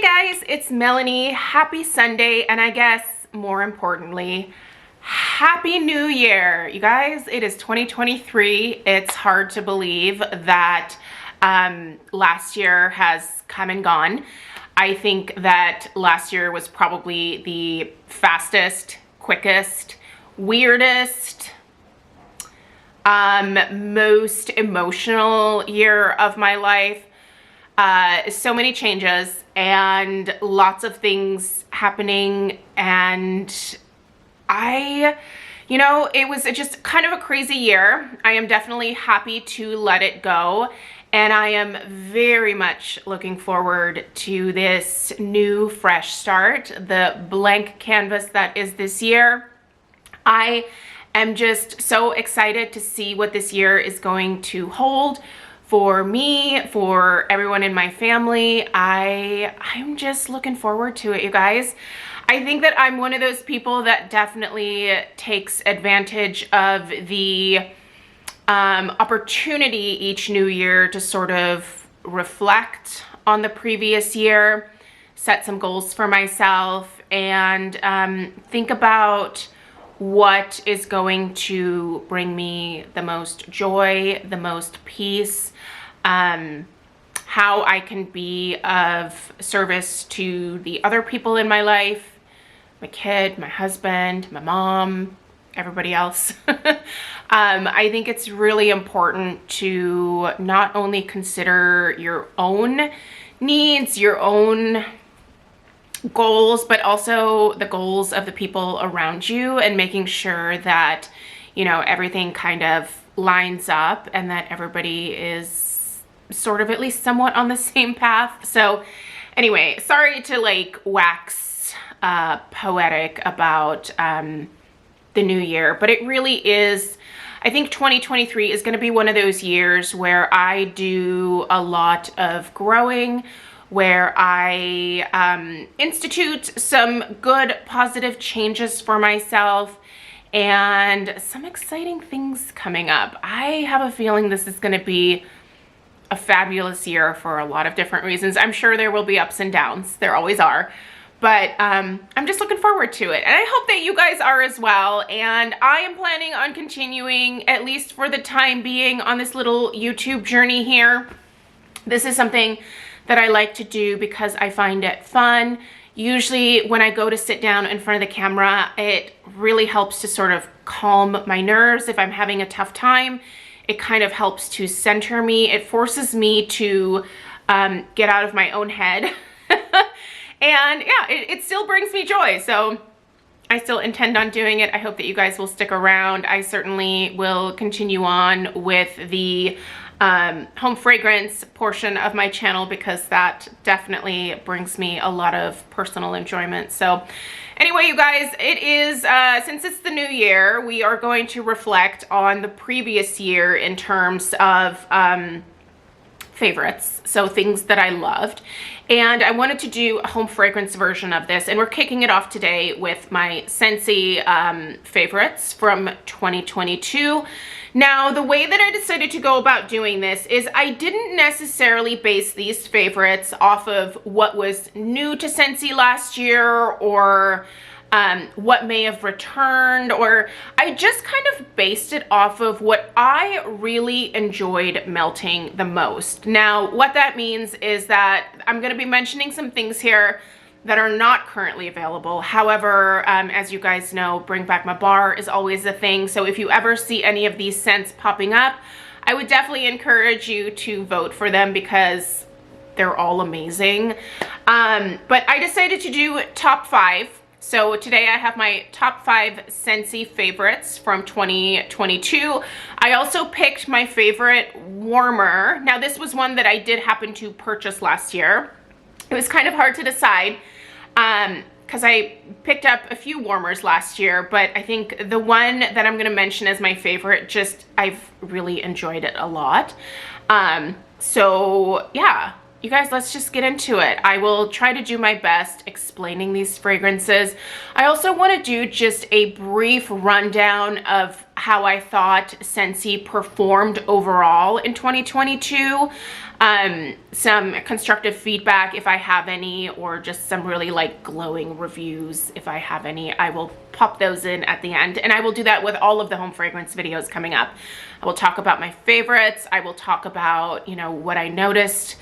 guys, it's Melanie. Happy Sunday, and I guess more importantly, Happy New Year. You guys, it is 2023. It's hard to believe that last year has come and gone. I think that last year was probably the fastest, quickest, weirdest, most emotional year of my life. So many changes and lots of things happening, and it was just kind of a crazy year. I am definitely happy to let it go, and I am very much looking forward to this new fresh start, the blank canvas that is this year. I am just so excited to see what this year is going to hold for me, for everyone in my family. I'm just looking forward to it, you guys. I think that I'm one of those people that definitely takes advantage of the opportunity each new year to sort of reflect on the previous year, set some goals for myself, and think about what is going to bring me the most joy, the most peace, how I can be of service to the other people in my life, my kid, my husband, my mom, everybody else. I think it's really important to not only consider your own needs, your own goals, but also the goals of the people around you, and making sure that, everything kind of lines up and that everybody is sort of at least somewhat on the same path. So anyway, sorry to wax poetic about the new year, but it really is, I think 2023 is going to be one of those years where I do a lot of growing, where I institute some good positive changes for myself, and some exciting things coming up. I have a feeling this is going to be a fabulous year for a lot of different reasons. I'm sure there will be ups and downs. There always are. But I'm just looking forward to it. And I hope that you guys are as well. And I am planning on continuing, at least for the time being, on this little YouTube journey here. This is something that I like to do because I find it fun. Usually when I go to sit down in front of the camera, it really helps to sort of calm my nerves if I'm having a tough time. It kind of helps to center me. It forces me to get out of my own head. And yeah, it still brings me joy. So I still intend on doing it. I hope that you guys will stick around. I certainly will continue on with the home fragrance portion of my channel, because that definitely brings me a lot of personal enjoyment. So anyway, you guys, it is, since it's the new year, we are going to reflect on the previous year in terms of favorites, so things that I loved. And I wanted to do a home fragrance version of this, and we're kicking it off today with my Scentsy favorites from 2022. Now, the way that I decided to go about doing this is I didn't necessarily base these favorites off of what was new to Scentsy last year, or what may have returned, or I just kind of based it off of what I really enjoyed melting the most. Now, what that means is that I'm going to be mentioning some things here that are not currently available. However, as you guys know, Bring Back My Bar is always a thing. So if you ever see any of these scents popping up, I would definitely encourage you to vote for them, because they're all amazing. But I decided to do top 5. So today I have my top 5 Scentsy favorites from 2022. I also picked my favorite warmer. Now, this was one that I did happen to purchase last year. It was kind of hard to decide because I picked up a few warmers last year, but I think the one that I'm going to mention as my favorite, I've really enjoyed it a lot. So yeah, you guys, let's just get into it. I will try to do my best explaining these fragrances. I also want to do just a brief rundown of how I thought Scentsy performed overall in 2022. Some constructive feedback if I have any, or just some really like glowing reviews if I have any. I will pop those in at the end, and I will do that with all of the home fragrance videos coming up. I will talk about my favorites. I will talk about, you know, what I noticed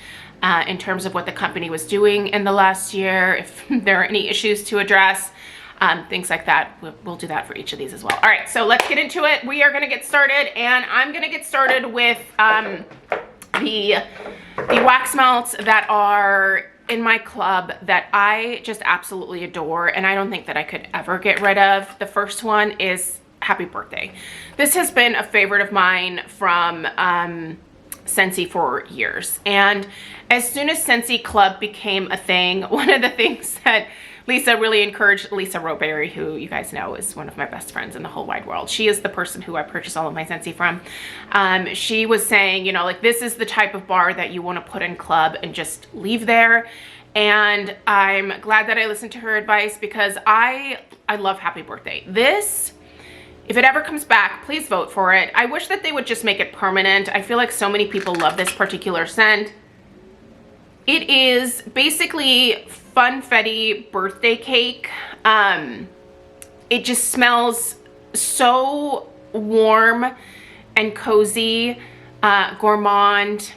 in terms of what the company was doing in the last year, if there are any issues to address, things like that. We'll do that for each of these as well. All right, so let's get into it. We are gonna get started, and I'm gonna get started with the wax melts that are in my club that I just absolutely adore, and I don't think that I could ever get rid of. The first one is Happy Birthday. This has been a favorite of mine from Scentsy for years, and as soon as Scentsy Club became a thing, one of the things that Lisa really encouraged, Lisa Roberry, who you guys know is one of my best friends in the whole wide world. She is the person who I purchase all of my Scentsy from. She was saying, you know, like, this is the type of bar that you want to put in club and just leave there. And I'm glad that I listened to her advice, because I love Happy Birthday. This, if it ever comes back, please vote for it. I wish that they would just make it permanent. I feel like so many people love this particular scent. It is basically funfetti birthday cake. It just smells so warm and cozy, gourmand,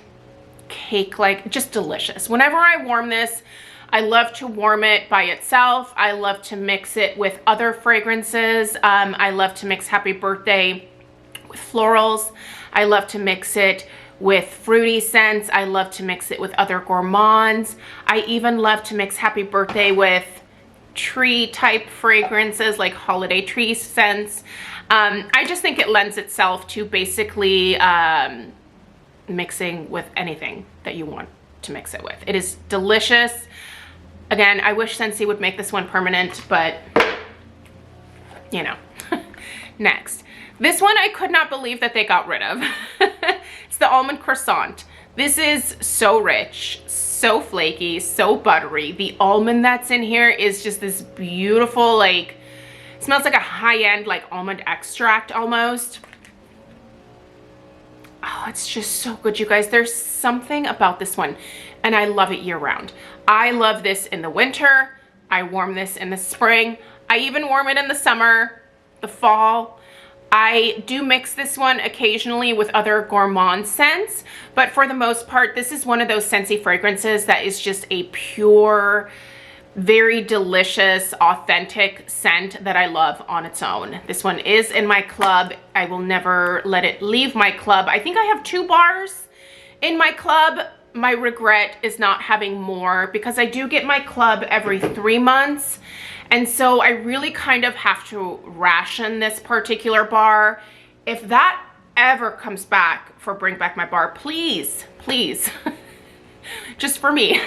cake-like, just delicious. Whenever I warm this, I love to warm it by itself. I love to mix it with other fragrances. I love to mix Happy Birthday with florals. I love to mix it with fruity scents. I love to mix it with other gourmands. I even love to mix Happy Birthday with tree type fragrances, like holiday tree scents. I just think it lends itself to basically mixing with anything that you want to mix it with. It is delicious. Again, I wish Scentsy would make this one permanent, but you know. Next, this one I could not believe that they got rid of. It's the almond croissant. This is so rich, so flaky, so buttery. The almond that's in here is just this beautiful, like, smells like a high-end, like, almond extract almost. Oh, it's just so good, you guys. There's something about this one, and I love it year-round. I love this in the winter. I warm this in the spring. I even warm it in the summer, the fall. I do mix this one occasionally with other gourmand scents, but for the most part, this is one of those Scentsy fragrances that is just a pure, very delicious, authentic scent that I love on its own. This one is in my club. I will never let it leave my club. I think I have 2 bars in my club. My regret is not having more, because I do get my club every 3 months. And so I really kind of have to ration this particular bar. If that ever comes back for Bring Back My Bar, please, please, just for me,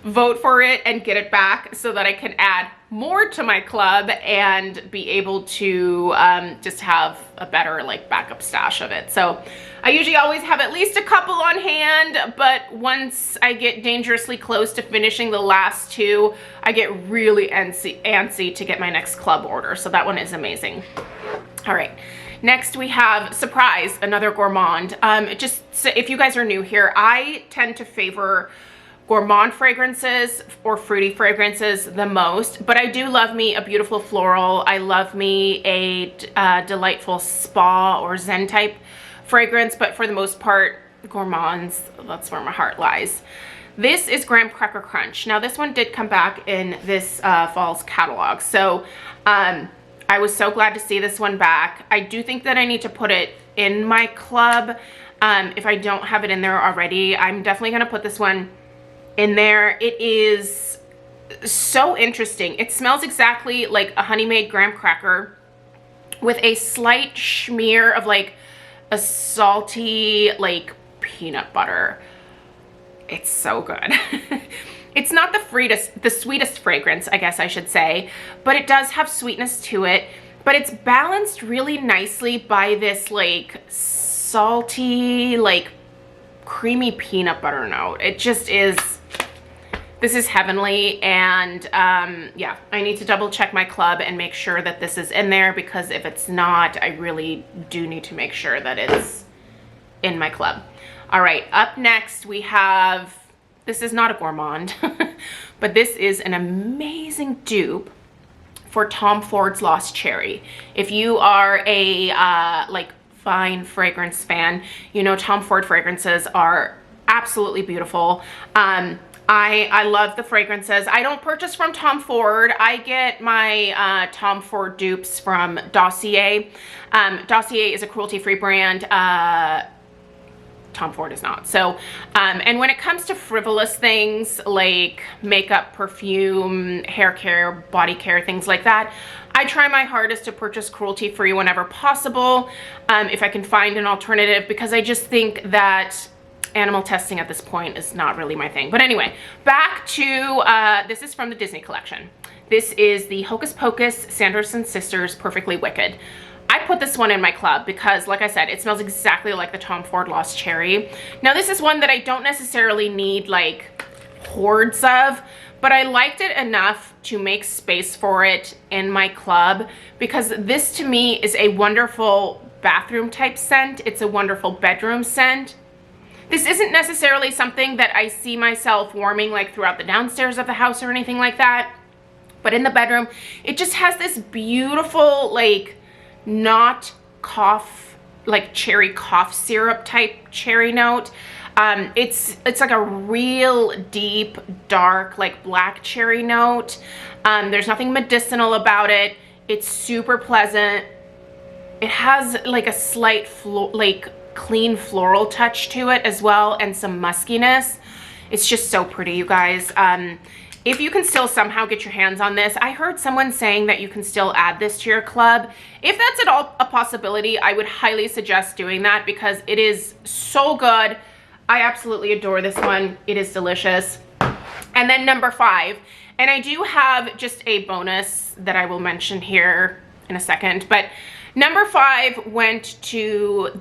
vote for it and get it back so that I can add more to my club and be able to just have a better, like, backup stash of it. So I usually always have at least a couple on hand, but once I get dangerously close to finishing the last 2, I get really antsy to get my next club order. So that one is amazing. All right. Next we have Surprise, another gourmand. Just so if you guys are new here, I tend to favor gourmand fragrances or fruity fragrances the most, but I do love me a beautiful floral. I love me a delightful spa or zen type fragrance, but for the most part, gourmands, that's where my heart lies. This is Graham Cracker Crunch. Now this one did come back in this fall's catalog, so I was so glad to see this one back. I do think that I need to put it in my club. If I don't have it in there already, I'm definitely gonna put this one in there. It is so interesting. It smells exactly like a honey-made graham cracker with a slight smear of like a salty, like, peanut butter. It's so good. It's not the sweetest fragrance, I guess I should say, but it does have sweetness to it, but it's balanced really nicely by this, like, salty, like, creamy peanut butter note. It just is, this is heavenly. And yeah, I need to double check my club and make sure that this is in there, because if it's not, I really do need to make sure that it's in my club. All right, up next we have, this is not a gourmand, but this is an amazing dupe for Tom Ford's Lost Cherry. If you are a like fine fragrance fan, you know Tom Ford fragrances are absolutely beautiful. I love the fragrances. I don't purchase from Tom Ford. I get my Tom Ford dupes from Dossier. Dossier is a cruelty-free brand. Tom Ford is not. So, and when it comes to frivolous things like makeup, perfume, hair care, body care, things like that, I try my hardest to purchase cruelty-free whenever possible, if I can find an alternative, because I just think that animal testing at this point is not really my thing. But anyway, back to, this is from the Disney collection. This is the Hocus Pocus Sanderson Sisters Perfectly Wicked. I put this one in my club because, like I said, it smells exactly like the Tom Ford Lost Cherry. Now, this is one that I don't necessarily need like hordes of, but I liked it enough to make space for it in my club, because this to me is a wonderful bathroom type scent. It's a wonderful bedroom scent. This isn't necessarily something that I see myself warming like throughout the downstairs of the house or anything like that, but in the bedroom, it just has this beautiful, like, not cough, like cherry cough syrup type cherry note. It's like a real deep, dark, like black cherry note. There's nothing medicinal about it. It's super pleasant. It has like a slight like clean floral touch to it as well, and some muskiness. It's just so pretty, you guys. If you can still somehow get your hands on this, I heard someone saying that you can still add this to your club. If that's at all a possibility, I would highly suggest doing that, because it is so good. I absolutely adore this one. It is delicious. And then number 5, and I do have just a bonus that I will mention here in a second, but number 5 went to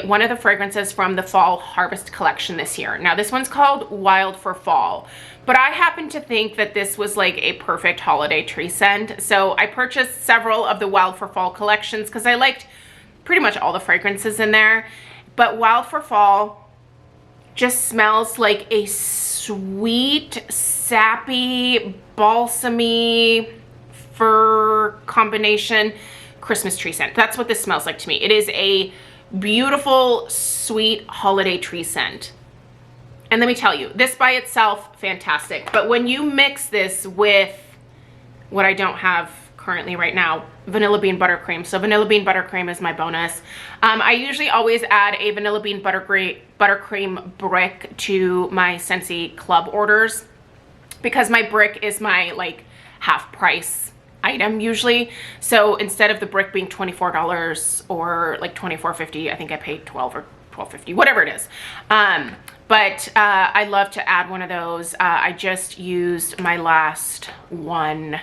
one of the fragrances from the Fall Harvest collection this year. Now, this one's called Wild for Fall, but I happen to think that this was like a perfect holiday tree scent. So I purchased several of the Wild for Fall collections because I liked pretty much all the fragrances in there. But Wild for Fall just smells like a sweet, sappy, balsamy fir combination Christmas tree scent. That's what this smells like to me. It is a beautiful, sweet holiday tree scent. And let me tell you, this by itself, fantastic. But when you mix this with what I don't have currently right now, vanilla bean buttercream. So vanilla bean buttercream is my bonus. I usually always add a vanilla bean buttercream brick to my Scentsy club orders, because my brick is my like half price item usually. So instead of the brick being $24 or like $24.50, I think I paid $12 or $12.50, whatever it is. But I love to add one of those. I just used my last one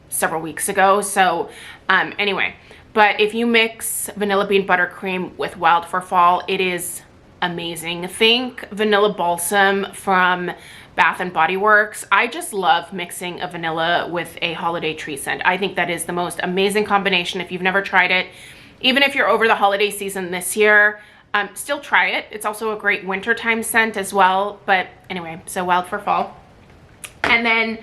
several weeks ago. So anyway, but if you mix vanilla bean buttercream with Wild for Fall, it is amazing. Think vanilla balsam from Bath and Body Works. I just love mixing a vanilla with a holiday tree scent. I think that is the most amazing combination. If you've never tried it, even if you're over the holiday season this year, still try it. It's also a great wintertime scent as well. But anyway, so Wild for Fall. And then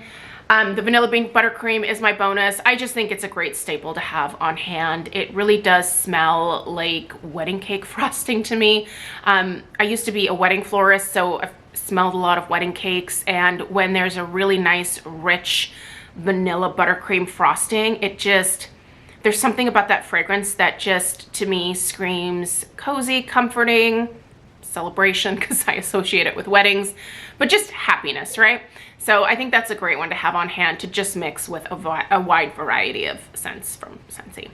the vanilla bean buttercream is my bonus. I just think it's a great staple to have on hand. It really does smell like wedding cake frosting to me. I used to be a wedding florist, so I've smelled a lot of wedding cakes, and when there's a really nice, rich vanilla buttercream frosting, it just, there's something about that fragrance that just, to me, screams cozy, comforting, celebration, because I associate it with weddings, but just happiness, right? So I think that's a great one to have on hand to just mix with a wide variety of scents from Scentsy.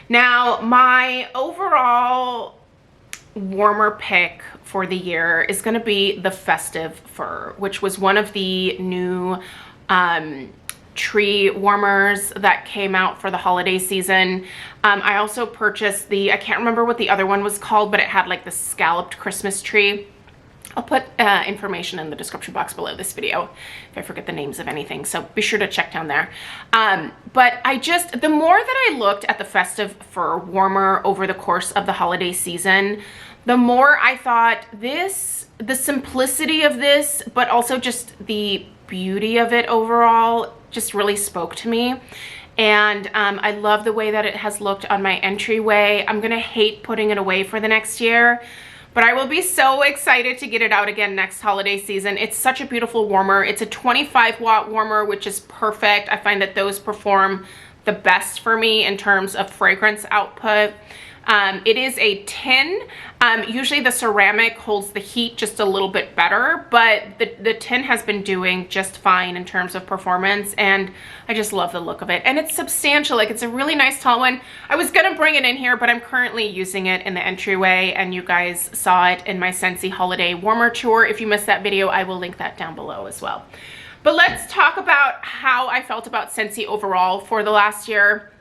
Now, my overall warmer pick for the year is going to be the Festive Fir, which was one of the new tree warmers that came out for the holiday season. I also purchased I can't remember what the other one was called, but it had like the scalloped Christmas tree. I'll put information in the description box below this video if I forget the names of anything, so be sure to check down there. But the more that I looked at the festive fur warmer over the course of the holiday season, the more I thought the simplicity of this, but also just the beauty of it overall just really spoke to me. And I love the way that it has looked on my entryway. I'm gonna hate putting it away for the next year, but I will be so excited to get it out again next holiday season. It's such a beautiful warmer. It's a 25-watt warmer, which is perfect. I find that those perform the best for me in terms of fragrance output. It is a tin. Usually the ceramic holds the heat just a little bit better, but the tin has been doing just fine in terms of performance, and I just love the look of it. And it's substantial, like it's a really nice tall one. I was gonna bring it in here, but I'm currently using it in the entryway, and you guys saw it in my Scentsy holiday warmer tour. If you missed that video, I will link that down below as well. But let's talk about how I felt about Scentsy overall for the last year.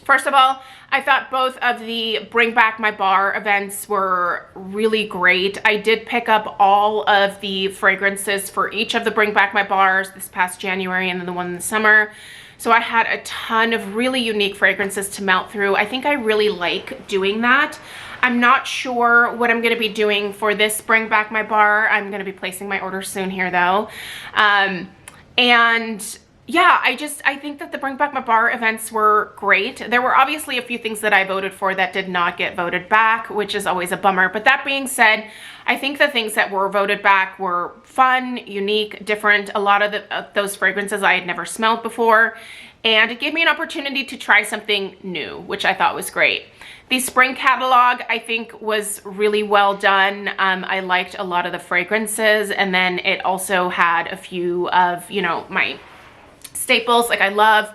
First of all, I thought both of the Bring Back My Bar events were really great. I did pick up all of the fragrances for each of the Bring Back My Bars this past January and then the one in the summer. So I had a ton of really unique fragrances to melt through. I think I really like doing that. I'm not sure what I'm gonna be doing for this Bring Back My Bar. I'm gonna be placing my order soon here though. And yeah, I think that the Bring Back My Bar events were great. There were obviously a few things that I voted for that did not get voted back, which is always a bummer. But that being said, I think the things that were voted back were fun, unique, different. A lot of those fragrances I had never smelled before. And it gave me an opportunity to try something new, which I thought was great. The spring catalog, I think, was really well done. I liked a lot of the fragrances. And then it also had a few of, you know, my staples. Like I love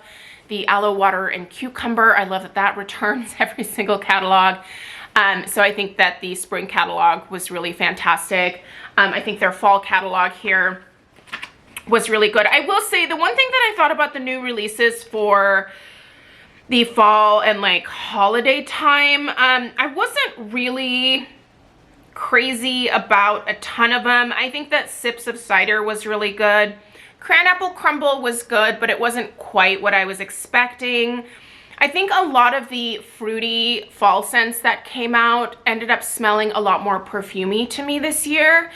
the aloe water and cucumber. I love that that returns every single catalog. So I think that the spring catalog was really fantastic. I think their fall catalog here was really good. I will say the one thing that I thought about the new releases for the fall and like holiday time, I wasn't really crazy about a ton of them. I think that Sips of Cider was really good. Cranapple Crumble was good, but it wasn't quite what I was expecting. I think a lot of the fruity fall scents that came out ended up smelling a lot more perfumey to me this year,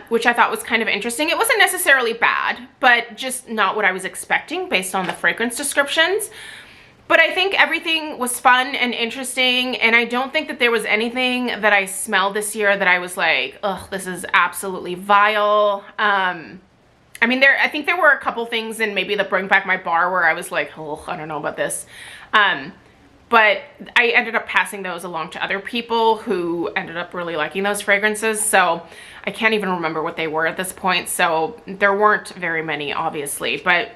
which I thought was kind of interesting. It wasn't necessarily bad, but just not what I was expecting based on the fragrance descriptions. But I think everything was fun and interesting, and I don't think that there was anything that I smelled this year that I was like, ugh, this is absolutely vile. I mean, I think there were a couple things in maybe the Bring Back My Bar where I was like, oh, I don't know about this. But I ended up passing those along to other people who ended up really liking those fragrances. So I can't even remember what they were at this point. So there weren't very many, obviously. But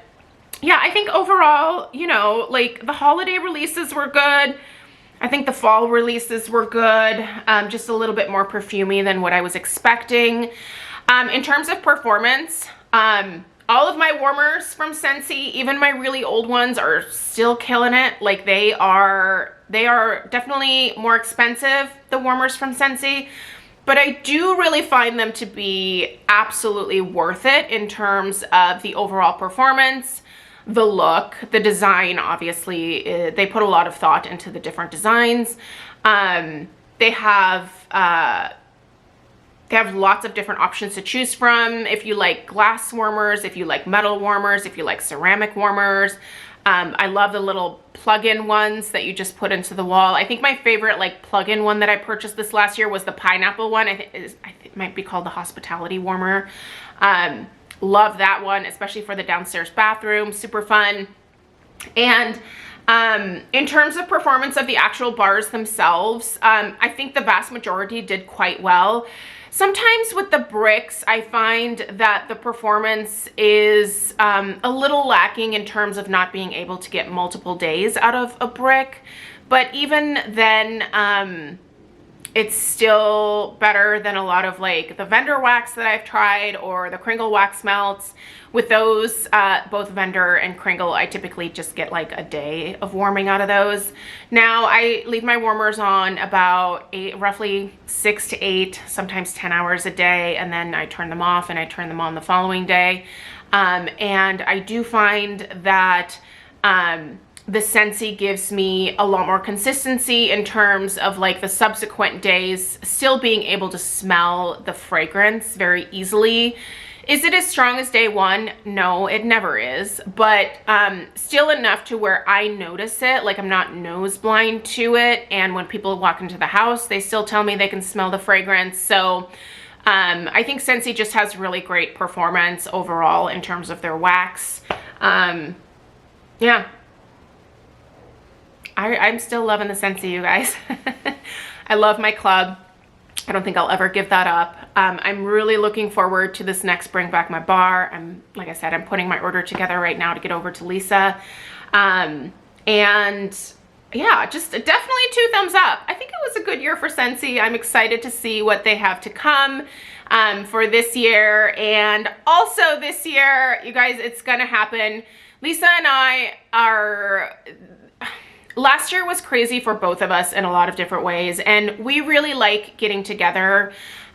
yeah, I think overall, you know, like the holiday releases were good. I think the fall releases were good. Just a little bit more perfumey than what I was expecting. In terms of performance, all of my warmers from Scentsy, even my really old ones, are still killing it. Like they are definitely more expensive, the warmers from Scentsy, but I do really find them to be absolutely worth it in terms of the overall performance, the look, the design. Obviously, they put a lot of thought into the different designs. They have lots of different options to choose from. If you like glass warmers, if you like metal warmers, if you like ceramic warmers. I love the little plug-in ones that you just put into the wall. I think my favorite like plug-in one that I purchased this last year was the pineapple one. I think it might be called the hospitality warmer. Love that one, especially for the downstairs bathroom. Super fun. And in terms of performance of the actual bars themselves, I think the vast majority did quite well. Sometimes with the bricks, I find that the performance is a little lacking in terms of not being able to get multiple days out of a brick. But even then, it's still better than a lot of like the vendor wax that I've tried or the Kringle wax melts. With those, both vendor and Kringle, I typically just get like a day of warming out of those. Now I leave my warmers on about roughly 6 to 8, sometimes 10 hours a day, and then I turn them off and I turn them on the following day. And I do find that the Scentsy gives me a lot more consistency in terms of like the subsequent days still being able to smell the fragrance very easily. Is it as strong as day one? No, it never is, but still enough to where I notice it, like I'm not nose blind to it, and when people walk into the house, they still tell me they can smell the fragrance. So I think Scentsy just has really great performance overall in terms of their wax. Yeah. I'm still loving the Scentsy, you guys. I love my club. I don't think I'll ever give that up. I'm really looking forward to this next Bring Back My Bar. Like I said, I'm putting my order together right now to get over to Lisa. And yeah, just definitely 2 thumbs up. I think it was a good year for Scentsy. I'm excited to see what they have to come for this year. And also this year, you guys, it's gonna happen. Lisa and I are... Last year was crazy for both of us in a lot of different ways, and we really like getting together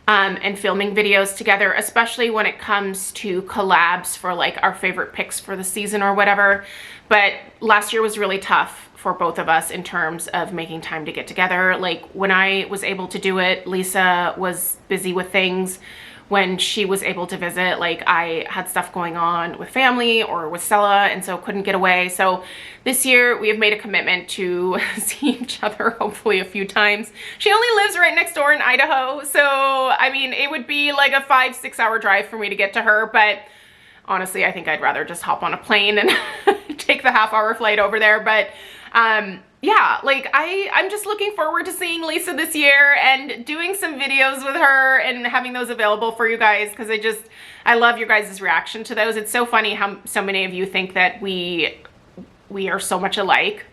and filming videos together, especially when it comes to collabs for like our favorite picks for the season or whatever. But last year was really tough for both of us in terms of making time to get together. Like when I was able to do it, Lisa was busy with things. When she was able to visit, like I had stuff going on with family or with Stella, and so couldn't get away. So this year we have made a commitment to see each other hopefully a few times. She only lives right next door in Idaho, so I mean it would be like a 5-6 hour drive for me to get to her, but honestly I think I'd rather just hop on a plane and take the half-hour flight over there. But yeah, like I'm just looking forward to seeing Lisa this year and doing some videos with her and having those available for you guys, because I love your guys' reaction to those. It's so funny how so many of you think that we are so much alike.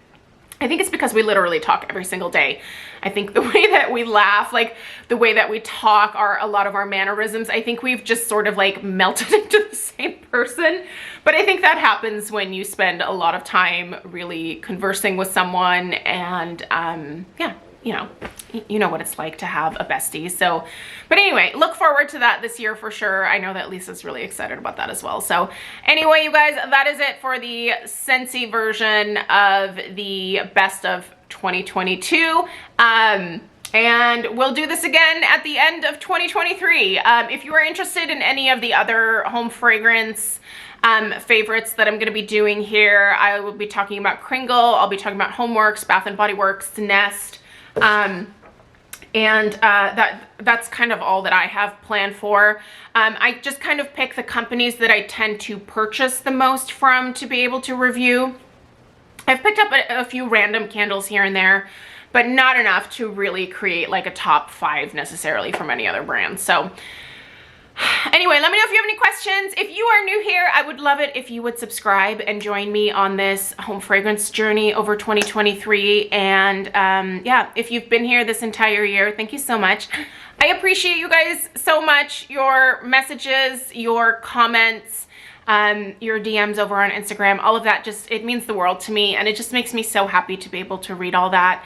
I think it's because we literally talk every single day. I think the way that we laugh, like the way that we talk, a lot of our mannerisms, I think we've just sort of like melted into the same person. But I think that happens when you spend a lot of time really conversing with someone, and yeah, you know what it's like to have a bestie. So, but anyway, look forward to that this year for sure. I know that Lisa's really excited about that as well. So anyway, you guys, that is it for the Scentsy version of the best of 2022. And we'll do this again at the end of 2023. If you are interested in any of the other home fragrance favorites that I'm going to be doing here, I will be talking about Kringle. I'll be talking about Homeworx, Bath & Body Works, Nest. That's kind of all that I have planned for. I just kind of pick the companies that I tend to purchase the most from to be able to review. I've picked up a few random candles here and there, but not enough to really create like a top 5 necessarily from any other brand. So anyway, let me know if you have any questions. If you are new here, I would love it if you would subscribe and join me on this home fragrance journey over 2023. And yeah, if you've been here this entire year, thank you so much. I appreciate you guys so much, your messages, your comments, your DMs over on Instagram, all of that. Just, it means the world to me, and it just makes me so happy to be able to read all that.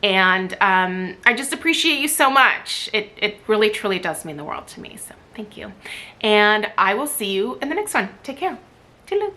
And I just appreciate you so much. It really truly does mean the world to me. So thank you. And I will see you in the next one. Take care. Toodaloo.